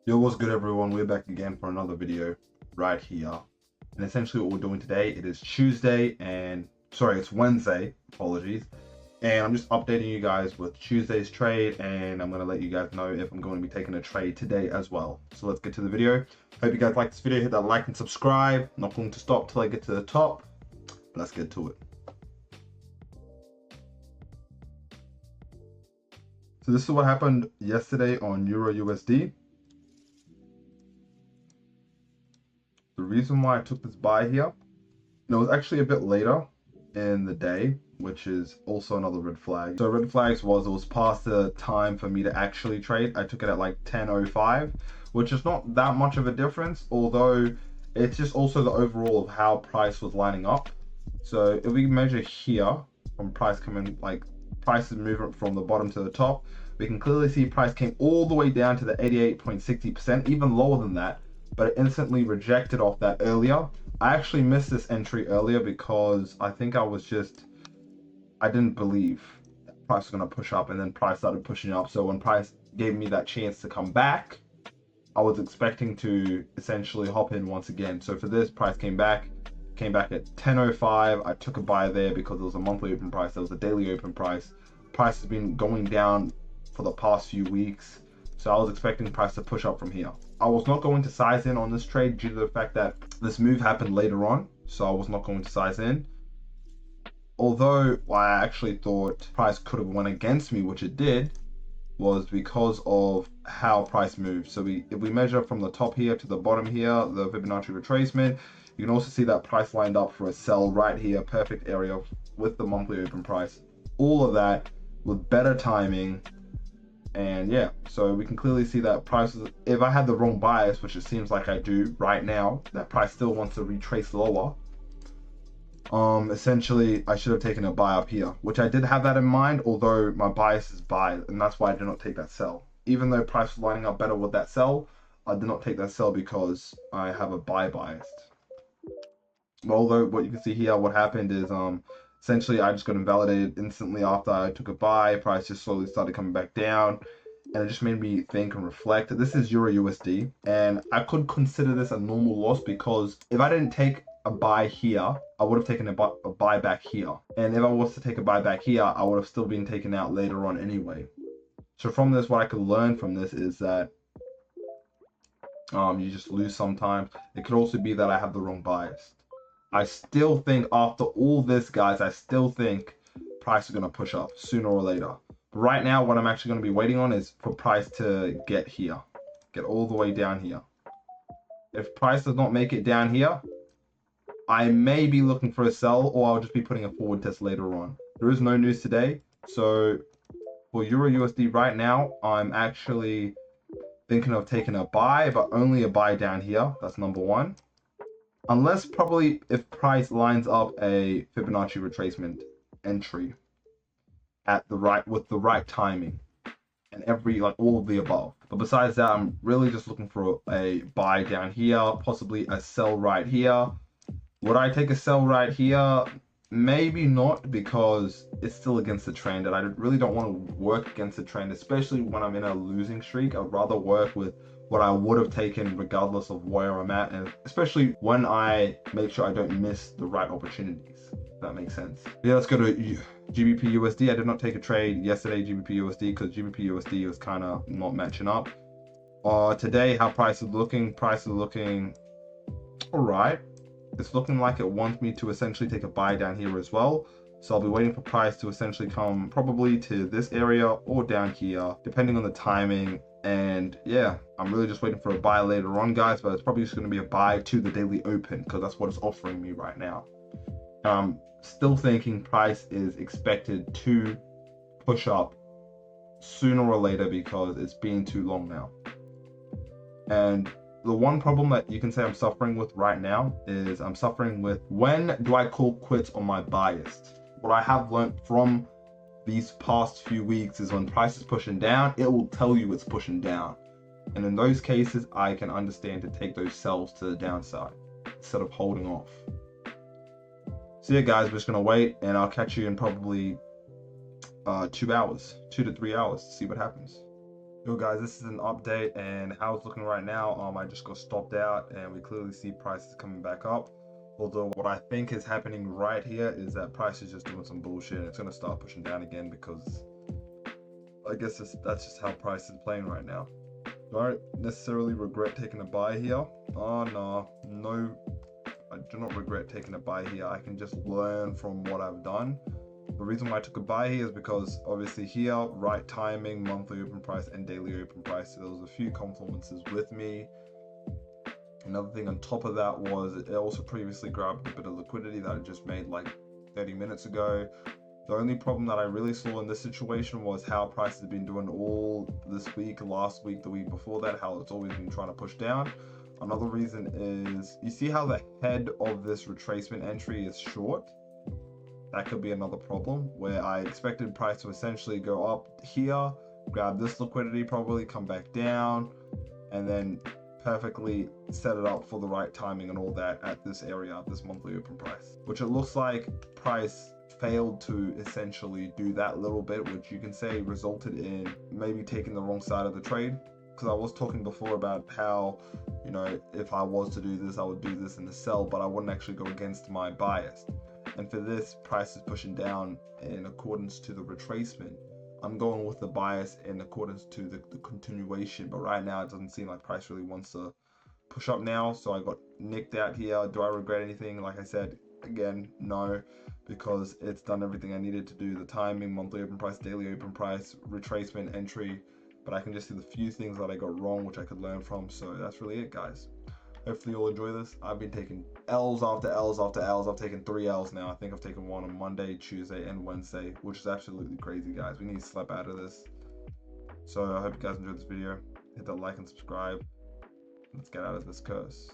Yo, what's good everyone? We're back again for another video right here. And essentially what we're doing today, it is Tuesday it's Wednesday, apologies. And I'm just updating you guys with Tuesday's trade, and I'm going to let you guys know if I'm going to be taking a trade today as well. So let's get to the video. Hope you guys like this video. Hit that like and subscribe. Not going to stop till I get to the top. Let's get to it. So this is what happened yesterday on Euro USD. The reason why I took this buy here, and it was actually a bit later in the day, which is also another red flag. So red flags was it was past the time for me to actually trade. I took it at like 10:05, which is not that much of a difference, although it's just also the overall of how price was lining up. So if we measure here from price coming, like prices movement from the bottom to the top, we can clearly see price came all the way down to the 88.60%, even lower than that, but it instantly rejected off that earlier. I actually missed this entry earlier because I think I didn't believe that price was going to push up, and then price started pushing up. So when price gave me that chance to come back, I was expecting to essentially hop in once again. So for this, price came back at 10:05. I took a buy there because it was a monthly open price. There was a daily open price. Price has been going down for the past few weeks, so I was expecting price to push up from here. I was not going to size in on this trade due to the fact that this move happened later on, so I was not going to size in. Although I actually thought price could have went against me, which it did, was because of how price moved. So if we measure from the top here to the bottom here, the Fibonacci retracement, you can also see that price lined up for a sell right here, perfect area with the monthly open price. All of that with better timing. And yeah, so we can clearly see that prices, if I had the wrong bias, which it seems like I do right now, that price still wants to retrace lower. Essentially I should have taken a buy up here, which I did have that in mind, although my bias is buy, and that's why I did not take that sell. Even though price was lining up better with that sell, I did not take that sell because I have a buy biased. Although what you can see here, what happened is essentially I just got invalidated instantly after I took a buy. Price just slowly started coming back down, and it just made me think and reflect. This is Euro USD, and I could consider this a normal loss because if I didn't take a buy here, I would have taken a buy back here, and if I was to take a buy back here, I would have still been taken out later on anyway. So from this, what I could learn from this is that you just lose sometimes. It could also be that I have the wrong bias. I still think after all this, guys, I still think price is going to push up sooner or later. But right now, what I'm actually going to be waiting on is for price to get here, get all the way down here. If price does not make it down here, I may be looking for a sell, or I'll just be putting a forward test later on. There is no news today. So for Euro USD right now, I'm actually thinking of taking a buy, but only a buy down here. That's number one. Unless probably if price lines up a Fibonacci retracement entry at with the right timing, and all of the above. But besides that, I'm really just looking for a buy down here, possibly a sell right here. Would I take a sell right here? Maybe not, because it's still against the trend, and I really don't want to work against the trend, especially when I'm in a losing streak. I'd rather work with what I would have taken regardless of where I'm at, and especially when I make sure I don't miss the right opportunities, if that makes sense. Yeah, let's go to GBP USD. I did not take a trade yesterday, GBP USD, because GBP USD was kind of not matching up. Today, how price is looking all right. It's looking like it wants me to essentially take a buy down here as well. So I'll be waiting for price to essentially come probably to this area or down here, depending on the timing. And yeah, I'm really just waiting for a buy later on, guys, but it's probably just going to be a buy to the daily open because that's what it's offering me right now. I'm still thinking price is expected to push up sooner or later because it's been too long now. And the one problem that you can say I'm suffering with right now is I'm suffering with, when do I call quits on my bias? What I have learned from these past few weeks is when price is pushing down, it will tell you it's pushing down. And in those cases, I can understand to take those sells to the downside instead of holding off. So yeah, guys, we're just gonna wait, and I'll catch you in probably 2 to 3 hours to see what happens. Yo guys, this is an update and how it's looking right now. I just got stopped out and we clearly see prices coming back up. Although what I think is happening right here is that price is just doing some bullshit and it's gonna start pushing down again because I guess that's just how price is playing right now. Don't necessarily regret taking a buy here. Oh no, I do not regret taking a buy here. I can just learn from what I've done. The reason why I took a buy here is because obviously here, right timing, monthly open price and daily open price. So there was a few confluences with me. Another thing on top of that was it also previously grabbed a bit of liquidity that I just made like 30 minutes ago. The only problem that I really saw in this situation was how prices have been doing all this week, last week, the week before that, how it's always been trying to push down. Another reason is you see how the head of this retracement entry is short. That could be another problem where I expected price to essentially go up here, grab this liquidity, probably come back down, and then perfectly set it up for the right timing and all that at this area, this monthly open price, which it looks like price failed to essentially do that little bit, which you can say resulted in maybe taking the wrong side of the trade. Because I was talking before about how, you know, if I was to do this, I would do this in the sell, but I wouldn't actually go against my bias. And for this, price is pushing down in accordance to the retracement. I'm going with the bias in accordance to the continuation, but right now it doesn't seem like price really wants to push up now. So I got nicked out here. Do I regret anything? Like I said, again, no, because it's done everything I needed to do. The timing, monthly open price, daily open price, retracement, entry, but I can just see the few things that I got wrong, which I could learn from. So that's really it, guys. Hopefully you'll enjoy this. I've been taking L's after L's after L's. I've taken 3 L's now. I think I've taken one on Monday, Tuesday, and Wednesday, which is absolutely crazy, guys. We need to slap out of this. So I hope you guys enjoyed this video. Hit that like and subscribe. Let's get out of this curse.